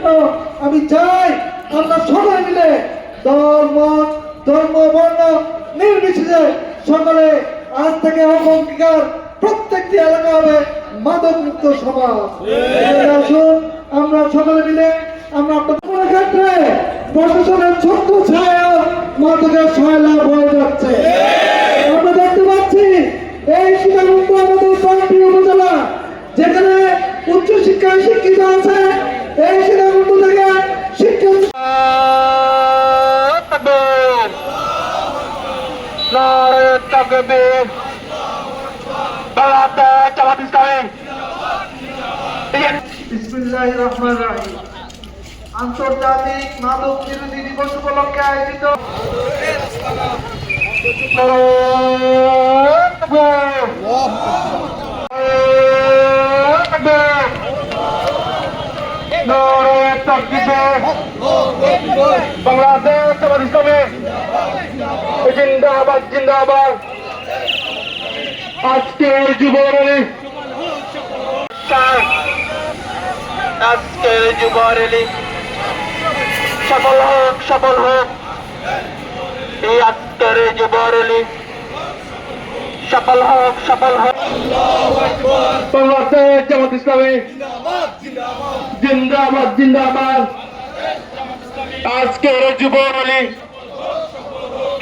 জন্য আমি চাই আমরা সবাই মিলে দল মত ধর্ম বর্ণ নির্বিশেষে সকলে আজ থেকে অঙ্গীকার প্রত্যেকটি এলাকা হবে মাদক মুক্ত সমাজ। আসুন আমরা সকলে মিলে আমরা আপনাদের ক্ষেত্রে প্রশাসনের ছোট্ট ছায়া মাদকের সহায়তা হয়ে যাচ্ছে। আমরা দেখতে পাচ্ছি এই সীতাকুণ্ড আমাদের পার্টি উপজেলা যেখানে উচ্চশিক্ষায় শিক্ষিত আছে, এই সীতাকুণ্ড থেকে শিক্ষিত বিসমিল্লাহির রহমানির রহিম। আন্তর্জাতিক মাদক বিরোধী দিবস উপলক্ষে আয়োজিত বাংলাদেশ জামাত ইসলামী জিন্দাবাদ জিন্দাবাদ। আজকের যুব র্যালি সফল হোক সফল হোক। এই আজকের যুব র্যালি সফল হোক সফল হোক। বাংলাদেশ জামাত ইসলামী জিন্দাবাদ জিন্দাবাদ। আজকের যুব র্যালি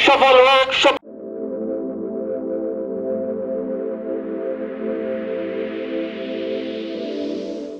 সফল হোক।